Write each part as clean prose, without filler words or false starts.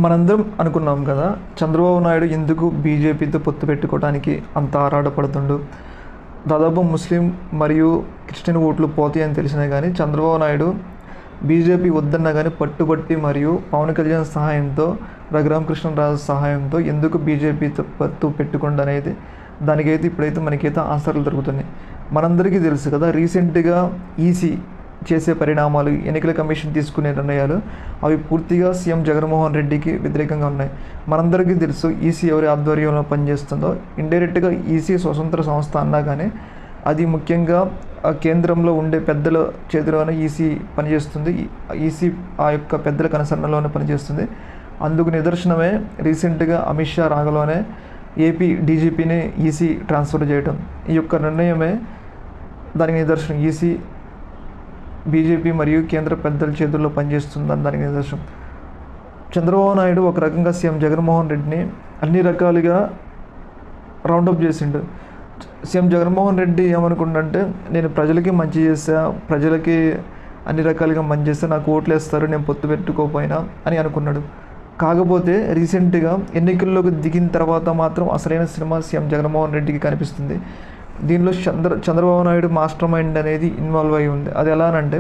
మనందరం అనుకున్నాం కదా, చంద్రబాబు నాయుడు ఎందుకు బీజేపీతో పొత్తు పెట్టుకోవడానికి అంత ఆరాటపడుతుండు. దాదాపు ముస్లిం మరియు క్రిస్టియన్ ఓట్లు పోతాయని తెలిసినా కానీ చంద్రబాబు నాయుడు బీజేపీ వద్దన్నా కానీ పట్టుబట్టి మరియు పవన్ కళ్యాణ్ సహాయంతో, రఘురామకృష్ణరాజు సహాయంతో ఎందుకు బీజేపీతో పొత్తు పెట్టుకుండా అనేది దానికైతే ఇప్పుడైతే మనకైతే ఆన్సర్లు దొరుకుతున్నాయి. మనందరికీ తెలుసు కదా, రీసెంట్గా ఈసీ చేసే పరిణామాలు, ఎన్నికల కమిషన్ తీసుకునే నిర్ణయాలు అవి పూర్తిగా సీఎం జగన్మోహన్ రెడ్డికి వ్యతిరేకంగా ఉన్నాయి. మనందరికీ తెలుసు ఈసీ ఎవరి ఆధ్వర్యంలో పనిచేస్తుందో. ఇండైరెక్ట్గా ఈసీ స్వతంత్ర సంస్థ అన్నా కానీ అది ముఖ్యంగా కేంద్రంలో ఉండే పెద్దల చేతిలోనే ఈసీ పనిచేస్తుంది. ఈసీ ఆ యొక్క పెద్దల కనుసరణలోనే పనిచేస్తుంది. అందుకు నిదర్శనమే రీసెంట్గా అమిత్ షా రాగలోనే ఏపీ డీజీపీని ఈసీ ట్రాన్స్ఫర్ చేయడం. ఈ యొక్క నిర్ణయమే దానికి నిదర్శనం. ఈసీ బీజేపీ మరియు కేంద్ర పెద్దల చేతుల్లో పనిచేస్తుందని దానికి నిదర్శనం. చంద్రబాబు నాయుడు ఒక రకంగా సీఎం జగన్మోహన్ రెడ్డిని అన్ని రకాలుగా రౌండప్ చేసిండు. సీఎం జగన్మోహన్ రెడ్డి ఏమనుకుంటే, నేను ప్రజలకి మంచి చేస్తా, ప్రజలకి అన్ని రకాలుగా మంచి చేస్తే నాకు ఓట్లు వేస్తారు, నేను పొత్తు పెట్టుకోపోయినా అని అనుకున్నాడు. కాకపోతే రీసెంట్గా ఎన్నికల్లోకి దిగిన తర్వాత మాత్రం అసలైన సినిమా సీఎం జగన్మోహన్ రెడ్డికి కనిపిస్తుంది. దీనిలో చంద్రబాబు నాయుడు మాస్టర్ మైండ్ అనేది ఇన్వాల్వ్ అయి ఉంది. అది ఎలానంటే,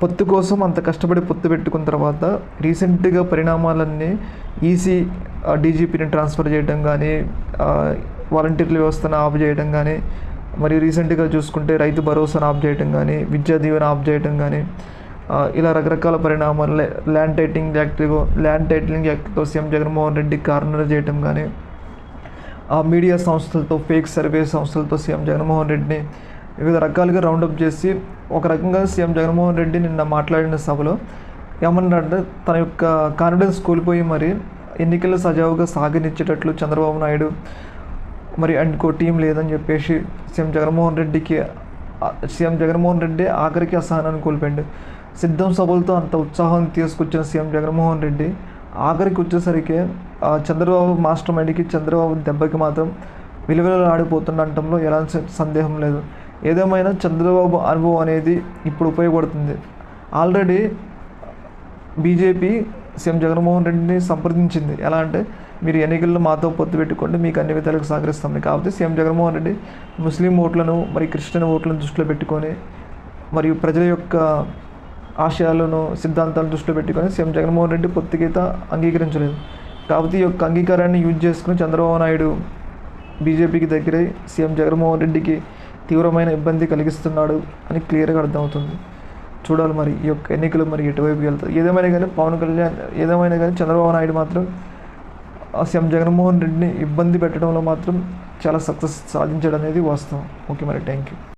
పొత్తు కోసం అంత కష్టపడి పొత్తు పెట్టుకున్న తర్వాత రీసెంట్గా పరిణామాలన్నీ ఈసీ డీజీపీని ట్రాన్స్ఫర్ చేయడం కానీ, వాలంటీర్ల వ్యవస్థను ఆఫ్ చేయడం కానీ, మరియు రీసెంట్గా చూసుకుంటే రైతు భరోసాను ఆఫ్ చేయడం కానీ, విద్యా దీవెన ఆఫ్ చేయడం కానీ, ఇలా రకరకాల పరిణామాలు, ల్యాండ్ టైటిలింగ్ యాక్ట్తో సీఎం జగన్మోహన్ రెడ్డి కార్నర్ చేయడం కానీ, మీడియా సంస్థలతో, ఫేక్ సర్వే సంస్థలతో సీఎం జగన్మోహన్ రెడ్డిని వివిధ రకాలుగా రౌండప్ చేసి, ఒక రకంగా సీఎం జగన్మోహన్ రెడ్డి నిన్న మాట్లాడిన సభలో ఏమన్నారంటే, తన యొక్క కాన్ఫిడెన్స్ కోల్పోయి మరి ఎన్నికల్లో సజావుగా సాగనిచ్చేటట్లు చంద్రబాబు నాయుడు మరి ఇంకో టీం లేదని చెప్పేసి సీఎం జగన్మోహన్ రెడ్డి ఆఖరికి అసహనాన్ని కోల్పోయింది. సిద్ధం సభలతో అంత ఉత్సాహం తీసుకొచ్చిన సీఎం జగన్మోహన్ రెడ్డి ఆఖరికి వచ్చేసరికి చంద్రబాబు మాస్టర్ మైండ్కి, చంద్రబాబు దెబ్బకి మాత్రం విలువలాడిపోతుండటంలో ఎలాంటి సందేహం లేదు. ఏదేమైనా చంద్రబాబు అనుభవం అనేది ఇప్పుడు ఉపయోగపడుతుంది. ఆల్రెడీ బీజేపీ సీఎం జగన్మోహన్ రెడ్డిని సంప్రదించింది. ఎలా అంటే, మీరు ఎన్నికల్లో మాతో పొత్తు పెట్టుకోండి, మీకు అన్ని విధాలకు సహకరిస్తామని. కాకపోతే సీఎం జగన్మోహన్ రెడ్డి ముస్లిం ఓట్లను మరియు క్రిస్టియన్ ఓట్లను దృష్టిలో పెట్టుకొని, మరియు ప్రజల యొక్క ఆశయాలను, సిద్ధాంతాలను దృష్టిలో పెట్టుకొని సీఎం జగన్మోహన్ రెడ్డి పొత్తుకైతే అంగీకరించలేదు. కాకపోతే ఈ యొక్క అంగీకారాన్ని యూజ్ చేసుకుని చంద్రబాబు నాయుడు బీజేపీకి దగ్గరై సీఎం జగన్మోహన్ రెడ్డికి తీవ్రమైన ఇబ్బంది కలిగిస్తున్నాడు అని క్లియర్గా అర్థమవుతుంది. చూడాలి మరి ఈ యొక్క ఎన్నికలు మరి ఎటువైపు వెళ్తాయి. ఏదేమైనా కానీ పవన్ కళ్యాణ్, ఏదేమైనా కానీ చంద్రబాబు నాయుడు మాత్రం సీఎం జగన్మోహన్ రెడ్డిని ఇబ్బంది పెట్టడంలో మాత్రం చాలా సక్సెస్ సాధించడం అనేది వాస్తవం. ఓకే, మరి థ్యాంక్ యూ.